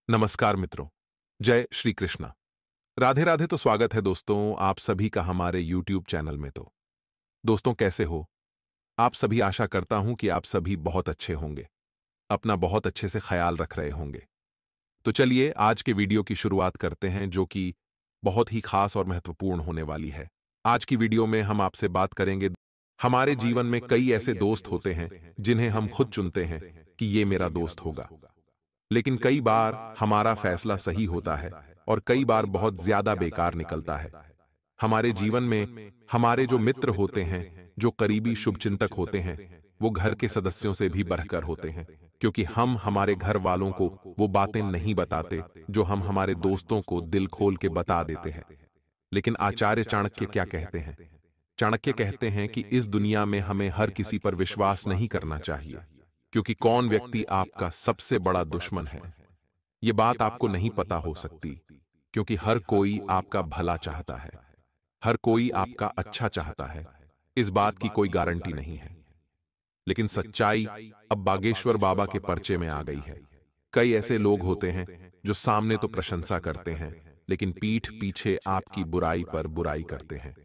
नमस्कार मित्रों। जय श्री कृष्णा। राधे राधे। तो स्वागत है दोस्तों आप सभी का हमारे YouTube चैनल में। तो दोस्तों कैसे हो आप सभी? आशा करता हूं कि आप सभी बहुत अच्छे होंगे, अपना बहुत अच्छे से ख्याल रख रहे होंगे। तो चलिए आज के वीडियो की शुरुआत करते हैं, जो कि बहुत ही खास और महत्वपूर्ण होने वाली है। आज की वीडियो में हम आपसे बात करेंगे। हमारे जीवन में कई ऐसे दोस्त होते हैं जिन्हें हम खुद चुनते हैं कि ये मेरा दोस्त होगा, लेकिन कई बार हमारा फैसला सही होता है और कई बार बहुत ज्यादा बेकार निकलता है। हमारे जीवन में हमारे जो मित्र होते हैं, जो करीबी शुभचिंतक होते हैं, वो घर के सदस्यों से भी बढ़कर होते हैं, क्योंकि हम हमारे घर वालों को वो बातें नहीं बताते जो हम हमारे दोस्तों को दिल खोल के बता देते हैं। लेकिन आचार्य चाणक्य क्या कहते हैं? चाणक्य कहते हैं कि इस दुनिया में हमें हर किसी पर विश्वास नहीं करना चाहिए, क्योंकि कौन व्यक्ति आपका सबसे बड़ा दुश्मन है ये बात आपको नहीं पता हो सकती, क्योंकि हर कोई आपका भला चाहता है, हर कोई आपका अच्छा चाहता है। इस बात की कोई गारंटी नहीं है। लेकिन सच्चाई अब बागेश्वर बाबा के पर्चे में आ गई है। कई ऐसे लोग होते हैं जो सामने तो प्रशंसा करते हैं, लेकिन पीठ पीछे आपकी बुराई पर बुराई करते हैं।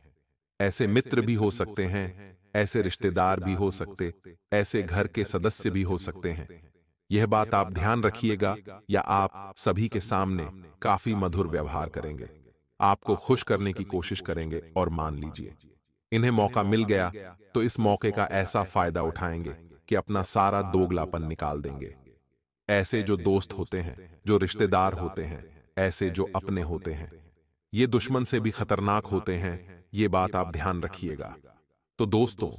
ऐसे मित्र भी हो सकते हैं, ऐसे रिश्तेदार भी हो सकते, ऐसे घर के सदस्य भी हो सकते हैं। यह बात आप ध्यान रखिएगा, या आप सभी के सामने काफी मधुर व्यवहार करेंगे, आपको खुश करने की कोशिश करेंगे, और मान लीजिए इन्हें मौका मिल गया तो इस मौके का ऐसा फायदा उठाएंगे कि अपना सारा दोगलापन निकाल देंगे। ऐसे जो दोस्त होते हैं, जो रिश्तेदार होते हैं, ऐसे जो अपने होते हैं, ये दुश्मन से भी खतरनाक होते हैं। ये बात आप ध्यान रखिएगा। तो दोस्तों,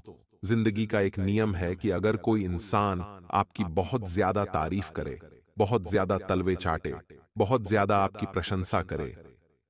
जिंदगी का एक नियम है कि अगर कोई इंसान आपकी बहुत ज्यादा तारीफ करे, बहुत ज्यादा तलवे चाटे, बहुत ज्यादा आपकी प्रशंसा करे,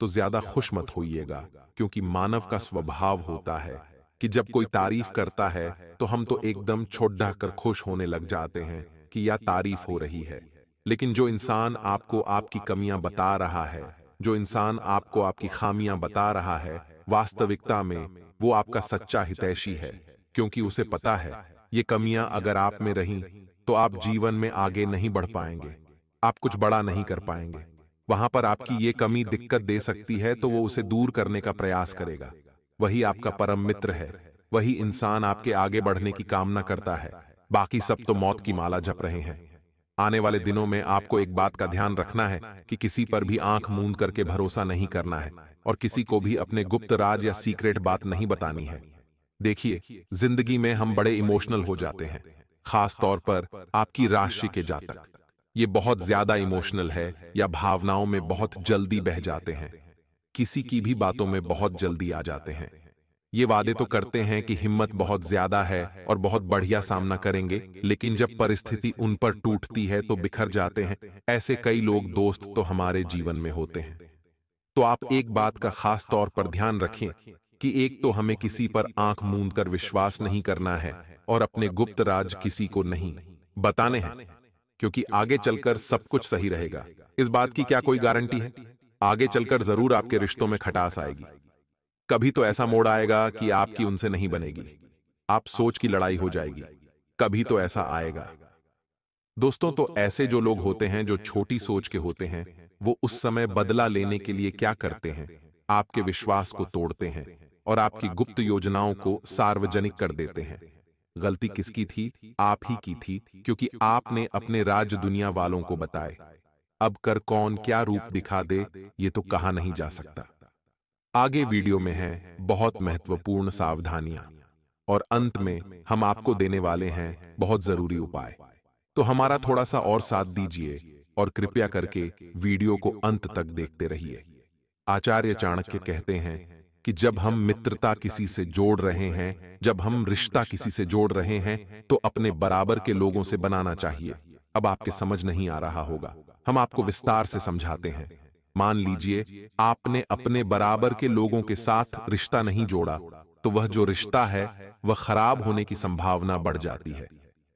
तो ज्यादा खुश मत होइएगा, क्योंकि मानव का स्वभाव होता है कि जब कोई तारीफ करता है तो हम तो एकदम छोड़ कर खुश होने लग जाते हैं कि यह तारीफ हो रही है। लेकिन जो इंसान आपको आपकी कमियां बता रहा है, जो इंसान आपको आपकी खामियां बता रहा है, वास्तविकता में वो आपका सच्चा हितैषी है, क्योंकि उसे पता है ये कमियां अगर आप में रहीं तो आप जीवन में आगे नहीं बढ़ पाएंगे, आप कुछ बड़ा नहीं कर पाएंगे। वहां पर आपकी ये कमी दिक्कत दे सकती है, तो वो उसे दूर करने का प्रयास करेगा। वही आपका परम मित्र है, वही इंसान आपके आगे बढ़ने की कामना करता है। बाकी सब तो मौत की माला जप रहे हैं। आने वाले दिनों में आपको एक बात का ध्यान रखना है कि किसी पर भी आंख मूंद करके भरोसा नहीं करना है, और किसी को भी अपने गुप्त राज या सीक्रेट बात नहीं बतानी है। देखिए, जिंदगी में हम बड़े इमोशनल हो जाते हैं, खास तौर पर आपकी राशि के जातक। ये बहुत ज्यादा इमोशनल है, या भावनाओं में बहुत जल्दी बह जाते हैं, किसी की भी बातों में बहुत जल्दी आ जाते हैं। ये वादे तो करते हैं कि हिम्मत बहुत ज्यादा है और बहुत बढ़िया सामना करेंगे, लेकिन जब परिस्थिति उन पर टूटती है तो बिखर जाते हैं। ऐसे कई लोग दोस्त तो हमारे जीवन में होते हैं। तो आप एक बात का खास तौर पर ध्यान रखें कि एक तो हमें किसी पर आंख मूंद कर विश्वास नहीं करना है, और अपने गुप्त राज किसी को नहीं बताने हैं, क्योंकि आगे चलकर सब कुछ सही रहेगा। इस बात की क्या कोई गारंटी है? आगे चलकर जरूर आपके रिश्तों में खटास आएगी। कभी तो ऐसा मोड़ आएगा कि आपकी उनसे नहीं बनेगी, आप सोच की लड़ाई हो जाएगी। कभी तो ऐसा आएगा। दोस्तों, तो ऐसे जो लोग होते हैं जो छोटी सोच के होते हैं, वो उस समय बदला लेने के लिए क्या करते हैं? आपके विश्वास को तोड़ते हैं और आपकी गुप्त योजनाओं को सार्वजनिक कर देते हैं। गलती किसकी थी? आप ही की थी, क्योंकि आपने अपने राज दुनिया वालों को बताए। अब कर कौन क्या रूप दिखा दे, ये तो कहा नहीं जा सकता। आगे वीडियो में है बहुत महत्वपूर्ण सावधानियां, और अंत में हम आपको देने वाले हैं बहुत जरूरी उपाय। तो हमारा थोड़ा सा और साथ दीजिए, और कृपया करके वीडियो को अंत तक देखते रहिए। आचार्य चाणक्य कहते हैं कि जब हम मित्रता किसी से जोड़ रहे हैं, जब हम रिश्ता किसी से जोड़ रहे हैं, तो अपने बराबर के लोगों से बनाना चाहिए। अब आपके समझ नहीं आ रहा होगा, हम आपको विस्तार से समझाते हैं। मान लीजिए आपने अपने बराबर के लोगों के साथ रिश्ता नहीं जोड़ा, तो वह जो रिश्ता है वह खराब होने की संभावना बढ़ जाती है।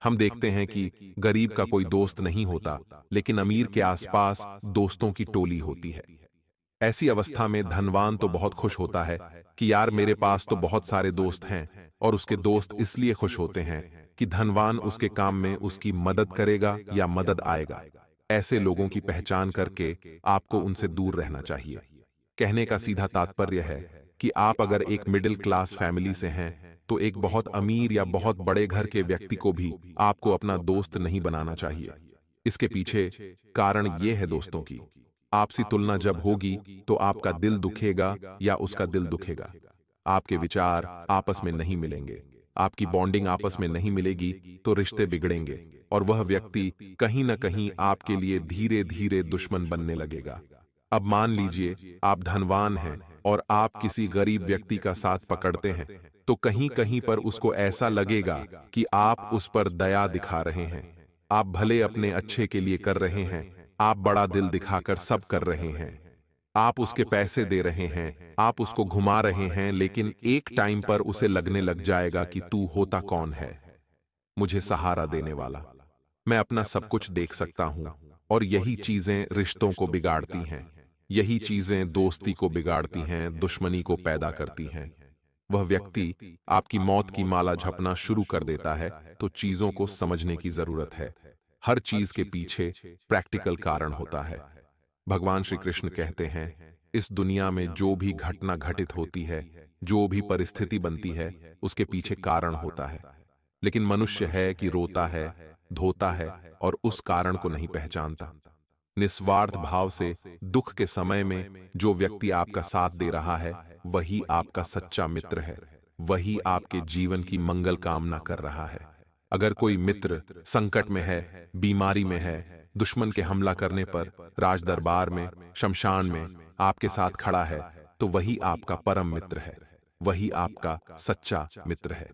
हम देखते हैं कि गरीब का कोई दोस्त नहीं होता, लेकिन अमीर के आसपास दोस्तों की टोली होती है। ऐसी अवस्था में धनवान तो बहुत खुश होता है कि यार मेरे पास तो बहुत सारे दोस्त हैं, और उसके दोस्त इसलिए खुश होते हैं कि धनवान उसके काम में उसकी मदद करेगा या मदद आएगा। ऐसे लोगों की पहचान करके आपको उनसे दूर रहना चाहिए। कहने का सीधा तात्पर्य है कि आप अगर एक मिडिल क्लास फैमिली से हैं, तो एक बहुत अमीर या बहुत बड़े घर के व्यक्ति को भी आपको अपना दोस्त नहीं बनाना चाहिए। इसके पीछे कारण ये है दोस्तों की आपसी तुलना जब होगी तो आपका दिल दुखेगा या उसका दिल दुखेगा। आपके विचार आपस में नहीं मिलेंगे, आपकी बॉन्डिंग आपस में नहीं मिलेगी तो रिश्ते बिगड़ेंगे और वह व्यक्ति कहीं ना कहीं आपके लिए धीरे धीरे दुश्मन बनने लगेगा। अब मान लीजिए आप धनवान हैं और आप किसी गरीब व्यक्ति का साथ पकड़ते हैं, तो कहीं कहीं पर उसको ऐसा लगेगा कि आप उस पर दया दिखा रहे हैं। आप भले अपने अच्छे के लिए कर रहे हैं, आप बड़ा दिल दिखाकर सब कर रहे हैं, आप उसके पैसे दे रहे हैं, आप उसको घुमा रहे हैं, लेकिन एक टाइम पर उसे लगने लग जाएगा कि तू होता कौन है, मुझे सहारा देने वाला, मैं अपना सब कुछ देख सकता हूं। और यही चीजें रिश्तों को बिगाड़ती हैं, यही चीजें दोस्ती को बिगाड़ती हैं, दुश्मनी को पैदा करती हैं। वह व्यक्ति आपकी मौत की माला जपना शुरू कर देता है, तो चीजों को समझने की जरूरत है। हर चीज के पीछे प्रैक्टिकल कारण होता है। भगवान श्री कृष्ण कहते हैं, इस दुनिया में जो भी घटना घटित होती है, जो भी परिस्थिति बनती है, उसके पीछे कारण होता है। लेकिन मनुष्य है कि रोता है, धोता है और उस कारण को नहीं पहचानता। निस्वार्थ भाव से दुख के समय में जो व्यक्ति आपका साथ दे रहा है, वही आपका सच्चा मित्र है, वही आपके जीवन की मंगल कामना कर रहा है। अगर कोई मित्र संकट में है, बीमारी में है, दुश्मन के हमला करने पर राज दरबार में, शमशान में आपके साथ खड़ा है, तो वही आपका परम मित्र है, वही आपका सच्चा मित्र है।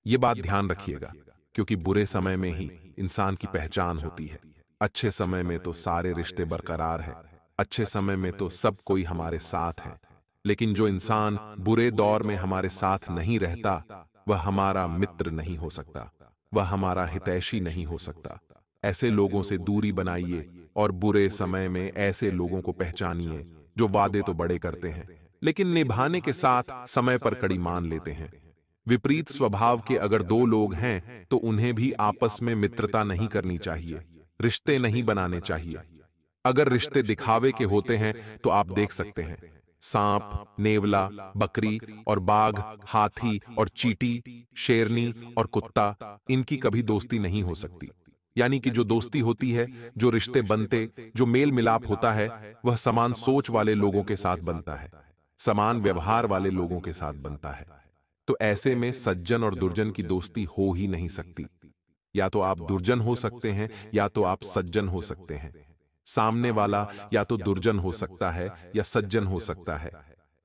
ये बात ध्यान रखिएगा, क्योंकि बुरे समय में ही इंसान की पहचान होती है। अच्छे समय में तो सारे रिश्ते बरकरार हैं, अच्छे समय में तो सब कोई हमारे साथ है, लेकिन जो इंसान बुरे दौर में हमारे साथ नहीं रहता, वह हमारा मित्र नहीं हो सकता, वह हमारा हितैषी नहीं हो सकता। ऐसे लोगों से दूरी बनाइए और बुरे समय में ऐसे लोगों को पहचानिए जो वादे तो बड़े करते हैं, लेकिन निभाने के साथ समय पर कड़ी मान लेते हैं। विपरीत स्वभाव के अगर दो लोग हैं, तो उन्हें भी आपस में मित्रता नहीं करनी चाहिए, रिश्ते नहीं बनाने चाहिए। अगर रिश्ते दिखावे के होते हैं तो आप देख सकते हैं, सांप, नेवला, बकरी और बाघ, हाथी और चींटी, शेरनी और कुत्ता, इनकी कभी दोस्ती नहीं हो सकती। यानी कि जो दोस्ती होती है, जो रिश्ते बनते, जो मेल मिलाप होता है, वह समान सोच वाले लोगों के साथ बनता है, समान व्यवहार वाले लोगों के साथ बनता है। तो ऐसे में सज्जन और दुर्जन की दोस्ती हो ही नहीं सकती। या तो आप दुर्जन हो सकते हैं या तो आप सज्जन हो सकते हैं। सामने वाला या तो दुर्जन हो सकता है या सज्जन हो सकता है।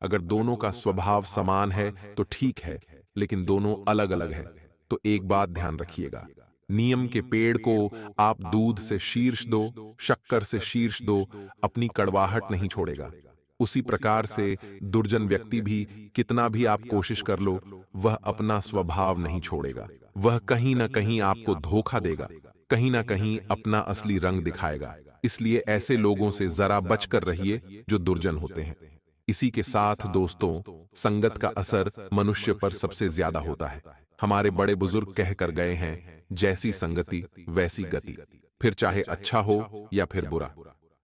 अगर दोनों का स्वभाव समान है तो ठीक है, लेकिन दोनों अलग अलग है तो एक बात ध्यान रखिएगा, नियम के पेड़ को आप दूध से शीर्ष दो, शक्कर से शीर्ष दो, अपनी कड़वाहट नहीं छोड़ेगा। उसी प्रकार से दुर्जन व्यक्ति भी कितना भी आप कोशिश कर लो, वह अपना स्वभाव नहीं छोड़ेगा, वह कहीं ना कहीं आपको धोखा देगा, कहीं ना कहीं अपना असली रंग दिखाएगा। इसलिए ऐसे लोगों से जरा बचकर रहिए जो दुर्जन होते हैं। इसी के साथ दोस्तों, संगत का असर मनुष्य पर सबसे ज्यादा होता है। हमारे बड़े बुजुर्ग कह कर गए हैं, जैसी संगति वैसी गति। फिर चाहे अच्छा हो या फिर बुरा,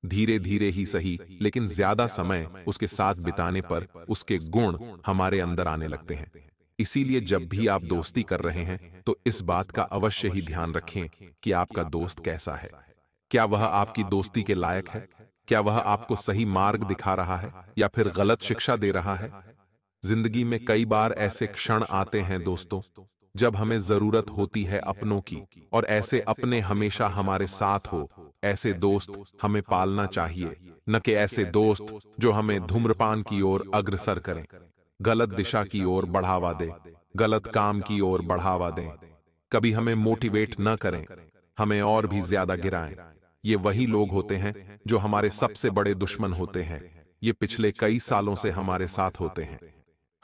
धीरे धीरे ही सही, लेकिन ज्यादा समय उसके साथ बिताने पर उसके गुण हमारे अंदर आने लगते हैं। इसीलिए जब भी आप दोस्ती कर रहे हैं तो इस बात का अवश्य ही ध्यान रखें कि आपका दोस्त कैसा है। क्या वह आपकी दोस्ती के लायक है? क्या वह आपको सही मार्ग दिखा रहा है या फिर गलत शिक्षा दे रहा है? जिंदगी में कई बार ऐसे क्षण आते हैं दोस्तों, जब हमें जरूरत होती है अपनों की, और ऐसे अपने हमेशा हमारे साथ हो, ऐसे दोस्त हमें पालना चाहिए, न कि ऐसे दोस्त जो हमें धूम्रपान की ओर अग्रसर करें, गलत दिशा की ओर बढ़ावा दें, गलत काम की ओर बढ़ावा दें, कभी हमें मोटिवेट न करें, हमें और भी ज्यादा गिराएं। ये वही लोग होते हैं जो हमारे सबसे बड़े दुश्मन होते हैं। ये पिछले कई सालों से हमारे साथ होते हैं,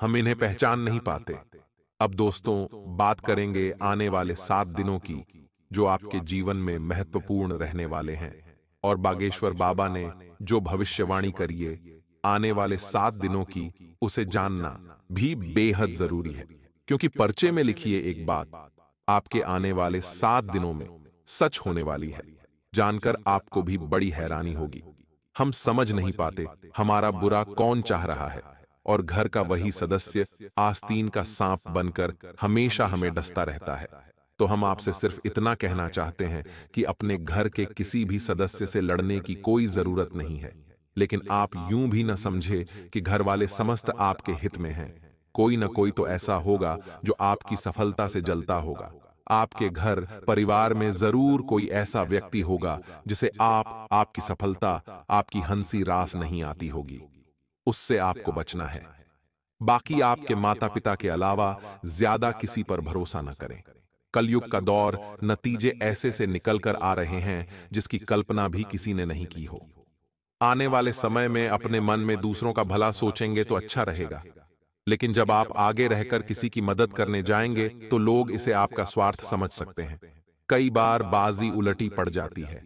हम इन्हें पहचान नहीं पाते। अब दोस्तों, बात करेंगे आने वाले 7 दिनों की, जो आपके जीवन में महत्वपूर्ण रहने वाले हैं। और बागेश्वर बाबा ने जो भविष्यवाणी करी है आने वाले 7 दिनों की, उसे जानना भी बेहद जरूरी है। क्योंकि पर्चे में लिखिए एक बात, आपके आने वाले 7 दिनों में सच होने वाली है। जानकर आपको भी बड़ी हैरानी होगी। हम समझ नहीं पाते हमारा बुरा कौन चाह रहा है, और घर का वही सदस्य आस्तीन का सांप बनकर हमेशा हमें डसता रहता है। तो हम आपसे सिर्फ इतना कहना चाहते हैं कि अपने घर के किसी भी सदस्य से लड़ने की कोई जरूरत नहीं है, लेकिन आप यूं भी न समझे कि घर वाले समस्त आपके हित में हैं। कोई न कोई तो ऐसा होगा जो आपकी सफलता से जलता होगा। आपके घर परिवार में जरूर कोई ऐसा व्यक्ति होगा जिसे आपकी सफलता, आपकी हंसी रास नहीं आती होगी। उससे आपको बचना है। बाकी आपके माता पिता के अलावा ज्यादा किसी पर भरोसा न करें। कलयुग का दौर नतीजे ऐसे से निकल कर आ रहे हैं जिसकी कल्पना भी किसी ने नहीं की हो। आने वाले समय में अपने मन में दूसरों का भला सोचेंगे तो अच्छा रहेगा, लेकिन जब आप आगे रहकर किसी की मदद करने जाएंगे तो लोग इसे आपका स्वार्थ समझ सकते हैं। कई बार बाजी उलटी पड़ जाती है।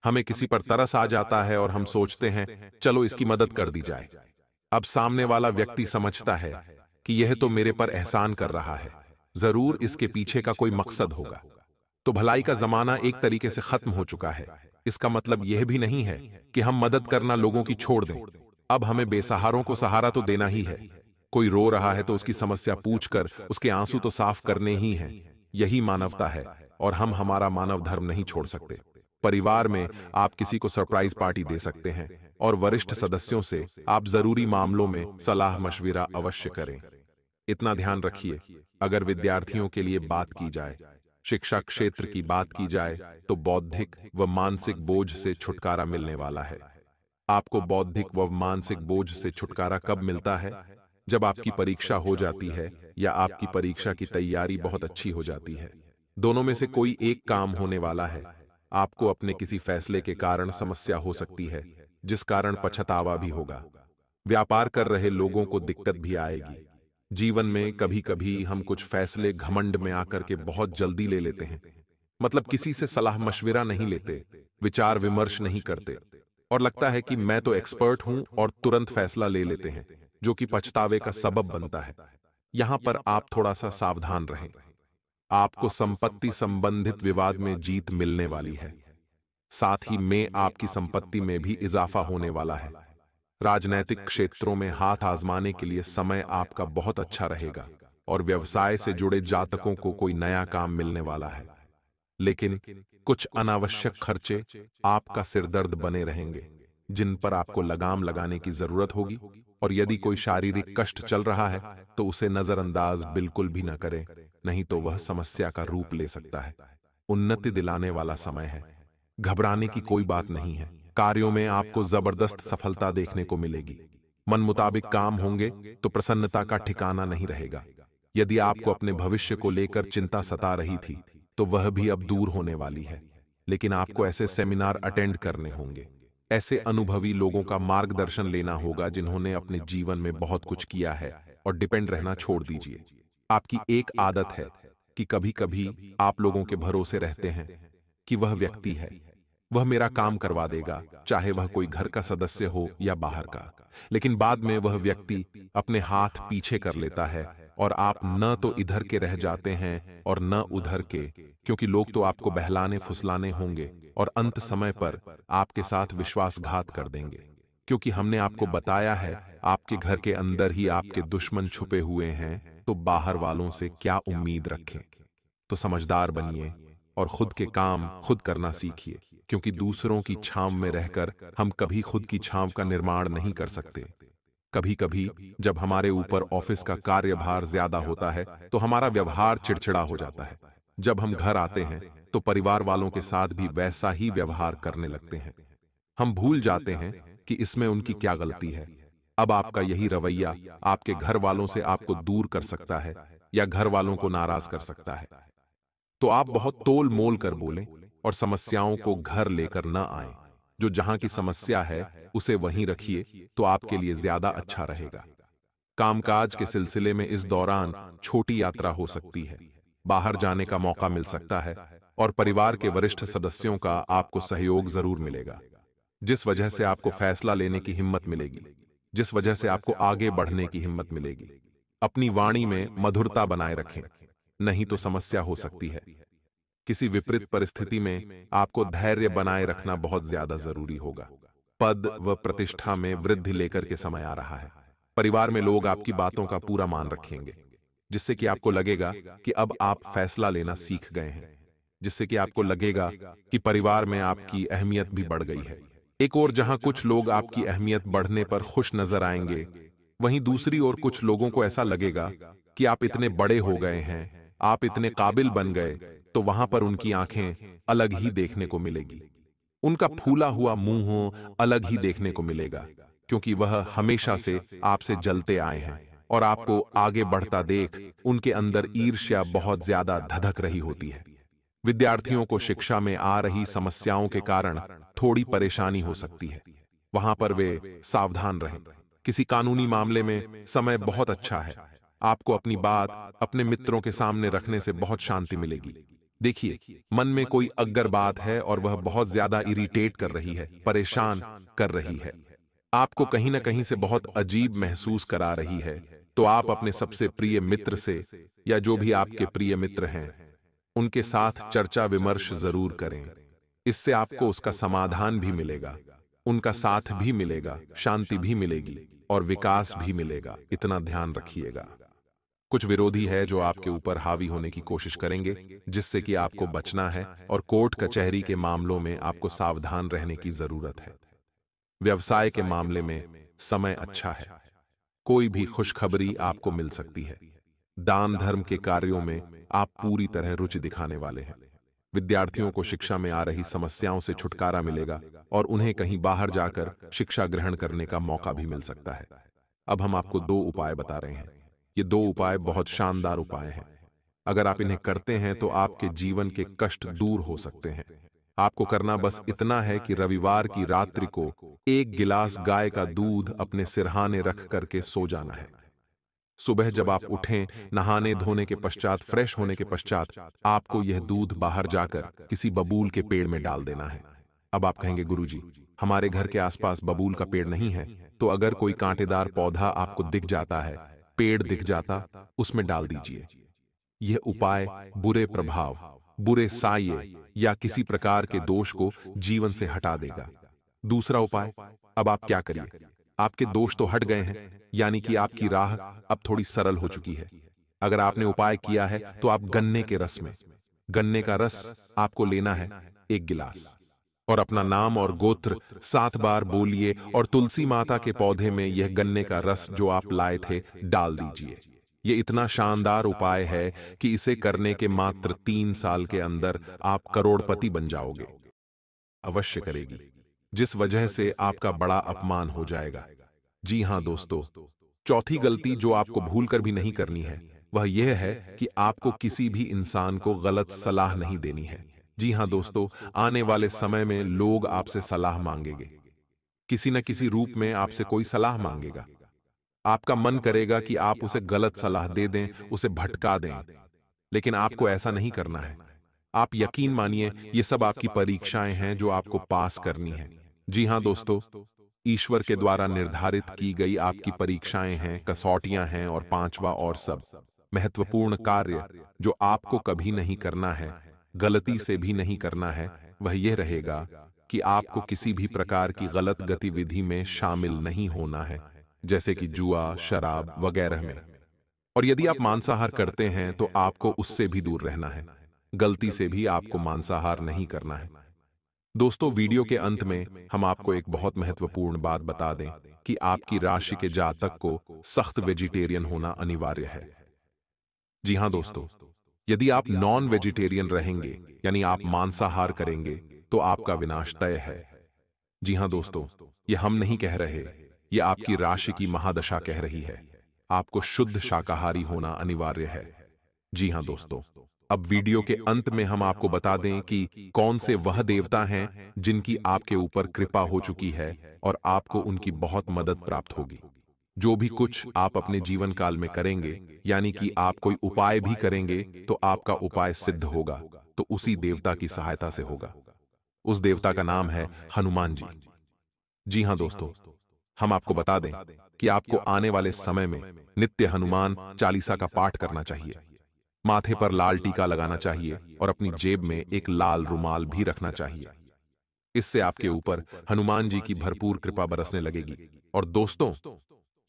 हमें किसी पर तरस आ जाता है और हम सोचते हैं चलो इसकी मदद कर दी जाए। अब सामने वाला व्यक्ति समझता है कि यह तो मेरे पर एहसान कर रहा है, जरूर इसके पीछे का कोई मकसद होगा। तो भलाई का जमाना एक तरीके से खत्म हो चुका है। इसका मतलब यह भी नहीं है कि हम मदद करना लोगों की छोड़ दें। अब हमें बेसहारों को सहारा तो देना ही है। कोई रो रहा है तो उसकी समस्या पूछकर उसके आंसू तो साफ करने ही हैं। यही मानवता है, और हम हमारा मानव धर्म नहीं छोड़ सकते। परिवार में आप किसी को सरप्राइज पार्टी दे सकते हैं, और वरिष्ठ सदस्यों से आप जरूरी मामलों में सलाह मशविरा अवश्य करें। इतना ध्यान रखिए, अगर विद्यार्थियों के लिए बात की जाए, शिक्षा क्षेत्र की बात की जाए, तो बौद्धिक व मानसिक बोझ से छुटकारा मिलने वाला है। आपको बौद्धिक व मानसिक बोझ से छुटकारा कब मिलता है? जब आपकी परीक्षा हो जाती है या आपकी परीक्षा की तैयारी बहुत अच्छी हो जाती है। दोनों में से कोई एक काम होने वाला है। आपको अपने किसी फैसले के कारण समस्या हो सकती है, जिस कारण पछतावा भी होगा। व्यापार कर रहे लोगों को दिक्कत भी आएगी। जीवन में कभी कभी हम कुछ फैसले घमंड में आकर के बहुत जल्दी ले लेते हैं। मतलब किसी से सलाह मशविरा नहीं लेते, विचार विमर्श नहीं करते, और लगता है कि मैं तो एक्सपर्ट हूं, और तुरंत फैसला ले लेते हैं, जो कि पछतावे का सबब बनता है। यहां पर आप थोड़ा सा सावधान रहें। आपको संपत्ति संबंधित विवाद में जीत मिलने वाली है। साथ ही में आपकी संपत्ति में भी इजाफा होने वाला है। राजनैतिक क्षेत्रों में हाथ आजमाने के लिए समय आपका बहुत अच्छा रहेगा, और व्यवसाय से जुड़े जातकों को कोई नया काम मिलने वाला है। लेकिन कुछ अनावश्यक खर्चे आपका सिरदर्द बने रहेंगे, जिन पर आपको लगाम लगाने की जरूरत होगी। और यदि कोई शारीरिक कष्ट चल रहा है तो उसे नजरअंदाज बिल्कुल भी न करें, नहीं तो वह समस्या का रूप ले सकता है। उन्नति दिलाने वाला समय है, घबराने की कोई बात नहीं है। कार्यों में आपको जबरदस्त सफलता देखने को मिलेगी। मन मुताबिक काम होंगे तो प्रसन्नता का ठिकाना नहीं रहेगा। यदि आपको अपने भविष्य को लेकर चिंता सता रही थी तो वह भी अब दूर होने वाली है। लेकिन आपको ऐसे सेमिनार अटेंड करने होंगे, ऐसे अनुभवी लोगों का मार्गदर्शन लेना होगा जिन्होंने अपने जीवन में बहुत कुछ किया है, और डिपेंड रहना छोड़ दीजिए। आपकी एक आदत है कि कभी कभी आप लोगों के भरोसे रहते हैं कि वह व्यक्ति है, वह मेरा काम करवा देगा, चाहे वह कोई घर का सदस्य हो या बाहर का। लेकिन बाद में वह व्यक्ति अपने हाथ पीछे कर लेता है, और आप न तो इधर के रह जाते हैं और न उधर के, क्योंकि लोग तो आपको बहलाने फुसलाने होंगे, और अंत समय पर आपके साथ विश्वासघात कर देंगे। क्योंकि हमने आपको बताया है आपके घर के अंदर ही आपके दुश्मन छुपे हुए हैं, तो बाहर वालों से क्या उम्मीद रखें। तो समझदार बनिए और खुद के काम खुद करना सीखिए, क्योंकि दूसरों की छांव में रहकर हम कभी खुद की छांव का निर्माण नहीं कर सकते। कभी कभी जब हमारे ऊपर ऑफिस का कार्यभार ज्यादा होता है तो हमारा व्यवहार चिड़चिड़ा हो जाता है। जब हम घर आते हैं तो परिवार वालों के साथ भी वैसा ही व्यवहार करने लगते हैं। हम भूल जाते हैं कि इसमें उनकी क्या गलती है। अब आपका यही रवैया आपके घर वालों से आपको दूर कर सकता है, या घर वालों को नाराज कर सकता है। तो आप बहुत तोल मोल कर बोलें, और समस्याओं को घर लेकर न आएं। जो जहां की समस्या है उसे वहीं रखिए, तो आपके लिए ज्यादा अच्छा रहेगा। कामकाज के सिलसिले में इस दौरान छोटी यात्रा हो सकती है, बाहर जाने का मौका मिल सकता है, और परिवार के वरिष्ठ सदस्यों का आपको सहयोग जरूर मिलेगा, जिस वजह से आपको फैसला लेने की हिम्मत मिलेगी, जिस वजह से आपको आगे बढ़ने की हिम्मत मिलेगी। अपनी वाणी में मधुरता बनाए रखें, नहीं तो समस्या हो सकती है। किसी विपरीत परिस्थिति में आपको धैर्य बनाए रखना बहुत ज्यादा जरूरी होगा। पद व प्रतिष्ठा में वृद्धि लेकर के समय आ रहा है। परिवार में लोग आपकी बातों का पूरा मान रखेंगे, जिससे कि आपको लगेगा कि अब आप फैसला लेना सीख गए हैं, जिससे कि आपको लगेगा कि परिवार में आपकी अहमियत भी बढ़ गई है। एक और जहां कुछ लोग आपकी अहमियत बढ़ने पर खुश नजर आएंगे, वहीं दूसरी ओर कुछ लोगों को ऐसा लगेगा कि आप इतने बड़े हो गए हैं, आप इतने काबिल बन गए, तो वहां पर उनकी आंखें अलग ही देखने को मिलेगी। उनका फूला हुआ मुंह अलग ही देखने को मिलेगा, क्योंकि वह हमेशा से आपसे जलते आए हैं और आपको आगे बढ़ता देख उनके अंदर ईर्ष्या बहुत ज्यादा धधक रही होती है। विद्यार्थियों को शिक्षा में आ रही समस्याओं के कारण थोड़ी परेशानी हो सकती है। वहां पर वे सावधान रहें। किसी कानूनी मामले में समय बहुत अच्छा है। आपको अपनी बात अपने मित्रों के सामने रखने से बहुत शांति मिलेगी। देखिए, मन में कोई अग्गर बात है और वह बहुत ज्यादा इरिटेट कर रही है, परेशान कर रही है, आपको कहीं ना कहीं से बहुत अजीब महसूस करा रही है, तो आप अपने सबसे प्रिय मित्र से या जो भी आपके प्रिय मित्र हैं उनके साथ चर्चा विमर्श जरूर करें। इससे आपको उसका समाधान भी मिलेगा, उनका साथ भी मिलेगा, शांति भी मिलेगी और विकास भी मिलेगा। इतना ध्यान रखिएगा। कुछ विरोधी है जो आपके ऊपर हावी होने की कोशिश करेंगे, जिससे कि आपको बचना है और कोर्ट कचहरी के मामलों में आपको सावधान रहने की जरूरत है। व्यवसाय के मामले में समय अच्छा है। कोई भी खुशखबरी आपको मिल सकती है। दान धर्म के कार्यों में आप पूरी तरह रुचि दिखाने वाले हैं। विद्यार्थियों को शिक्षा में आ रही समस्याओं से छुटकारा मिलेगा और उन्हें कहीं बाहर जाकर शिक्षा ग्रहण करने का मौका भी मिल सकता है। अब हम आपको 2 उपाय बता रहे हैं। ये 2 उपाय बहुत शानदार उपाय हैं। अगर आप इन्हें करते हैं तो आपके जीवन के कष्ट दूर हो सकते हैं। आपको करना बस इतना है कि रविवार की रात्रि को 1 गिलास गाय का दूध अपने सिरहाने रख करके सो जाना है। सुबह जब आप उठें, नहाने धोने के पश्चात, फ्रेश होने के पश्चात, आपको यह दूध बाहर जाकर किसी बबूल के पेड़ में डाल देना है। अब आप कहेंगे, गुरुजी, हमारे घर के आसपास बबूल का पेड़ नहीं है, तो अगर कोई कांटेदार पौधा आपको दिख जाता है, पेड़ दिख जाता, उसमें डाल दीजिए। यह उपाय बुरे प्रभाव, बुरे साये या किसी प्रकार के दोष को जीवन से हटा देगा। दूसरा उपाय, अब आप क्या करिए, आपके दोष तो हट गए हैं, यानी कि आपकी राह अब थोड़ी सरल हो चुकी है। अगर आपने उपाय किया है तो आप गन्ने का रस आपको लेना है 1 गिलास, और अपना नाम और गोत्र 7 बार बोलिए और तुलसी माता के पौधे में यह गन्ने का रस जो आप लाए थे डाल दीजिए। यह इतना शानदार उपाय है कि इसे करने के मात्र 3 साल के अंदर आप करोड़पति बन जाओगे। अवश्य करेगी, जिस वजह से आपका बड़ा अपमान हो जाएगा। जी हां दोस्तों, चौथी गलती जो आपको भूलकर भी नहीं करनी है, वह यह है कि आपको किसी भी इंसान को गलत सलाह नहीं देनी है। जी हां दोस्तों, आने वाले समय में लोग आपसे सलाह मांगेंगे, किसी न किसी रूप में आपसे कोई सलाह मांगेगा। आपका मन करेगा कि आप उसे गलत सलाह दे दें, उसे भटका दें, लेकिन आपको ऐसा नहीं करना है। आप यकीन मानिए, ये सब आपकी परीक्षाएं हैं जो आपको पास करनी है। जी हां दोस्तों, ईश्वर के द्वारा निर्धारित की गई आपकी परीक्षाएं हैं, कसौटियां हैं, और 5वां और सब महत्वपूर्ण कार्य जो आपको कभी नहीं करना है, गलती से भी नहीं करना है, वह यह रहेगा कि आपको किसी भी प्रकार की गलत गतिविधि में शामिल नहीं होना है, जैसे कि जुआ, शराब वगैरह में। और यदि आप मांसाहार करते हैं तो आपको उससे भी दूर रहना है। गलती से भी आपको मांसाहार नहीं करना है। दोस्तों, वीडियो के अंत में हम आपको एक बहुत महत्वपूर्ण बात बता दें कि आपकी राशि के जातक को सख्त वेजिटेरियन होना अनिवार्य है। जी हां दोस्तों, यदि आप नॉन वेजिटेरियन रहेंगे, यानी आप मांसाहार करेंगे, तो आपका विनाश तय है। जी हां दोस्तों, ये हम नहीं कह रहे, ये आपकी राशि की महादशा कह रही है। आपको शुद्ध शाकाहारी होना अनिवार्य है। जी हां दोस्तों, अब वीडियो के अंत में हम आपको बता दें कि कौन से वह देवता हैं जिनकी आपके ऊपर कृपा हो चुकी है और आपको उनकी बहुत मदद प्राप्त होगी। जो भी कुछ आप अपने जीवन काल में करेंगे, यानी कि आप कोई उपाय भी करेंगे, तो आपका उपाय सिद्ध होगा, तो उसी देवता की सहायता से होगा। उस देवता का नाम है हनुमान जी। जी हां दोस्तों, हम आपको बता दें कि आपको आने वाले समय में नित्य हनुमान चालीसा का पाठ करना चाहिए। माथे पर लाल टीका लगाना चाहिए और अपनी जेब में एक लाल रुमाल भी रखना चाहिए। इससे आपके ऊपर हनुमान जी की भरपूर कृपा बरसने लगेगी। और दोस्तों,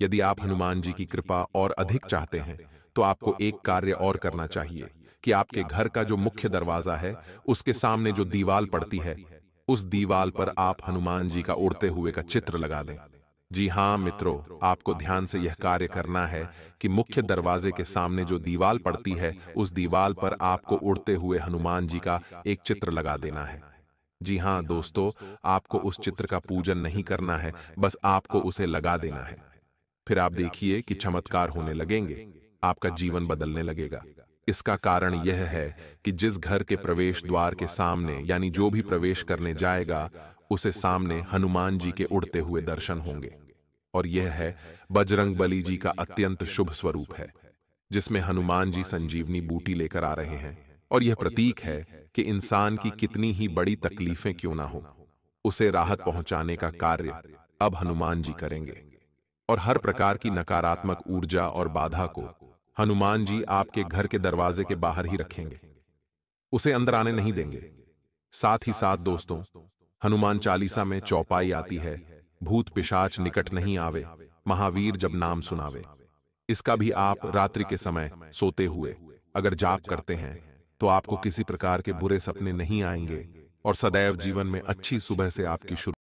यदि आप हनुमान जी की कृपा और अधिक चाहते हैं, तो आपको एक कार्य और करना चाहिए कि आपके घर का जो मुख्य दरवाजा है, उसके सामने जो दीवाल पड़ती है, उस दीवाल पर आप हनुमान जी का उड़ते हुए का चित्र लगा दें। जी हाँ मित्रों, आपको ध्यान से यह कार्य करना है कि मुख्य दरवाजे के सामने जो दीवाल पड़ती है, उस दीवाल पर आपको उड़ते हुए हनुमान जी का एक चित्र लगा देना है। जी हाँ दोस्तों, आपको उस चित्र का पूजन नहीं करना है, बस आपको उसे लगा देना है। फिर आप देखिए कि चमत्कार होने लगेंगे, आपका जीवन बदलने लगेगा। इसका कारण यह है कि जिस घर के प्रवेश द्वार के सामने यानी जो भी प्रवेश करने जाएगा, उसे सामने हनुमान जी के उड़ते हुए दर्शन होंगे। और यह है बजरंगबली जी का अत्यंत शुभ स्वरूप है, जिसमें हनुमान जी संजीवनी बूटी लेकर आ रहे हैं। और यह प्रतीक है कि इंसान की कितनी ही बड़ी तकलीफें क्यों ना हो, उसे राहत पहुंचाने का कार्य अब हनुमान जी करेंगे। और हर प्रकार की नकारात्मक ऊर्जा और बाधा को हनुमान जी आपके घर के दरवाजे के बाहर ही रखेंगे, उसे अंदर आने नहीं देंगे। साथ ही साथ दोस्तों, हनुमान चालीसा में चौपाई आती है, भूत पिशाच निकट नहीं आवे, महावीर जब नाम सुनावे। इसका भी आप रात्रि के समय सोते हुए अगर जाप करते हैं, तो आपको किसी प्रकार के बुरे सपने नहीं आएंगे और सदैव जीवन में अच्छी सुबह से आपकी शुरू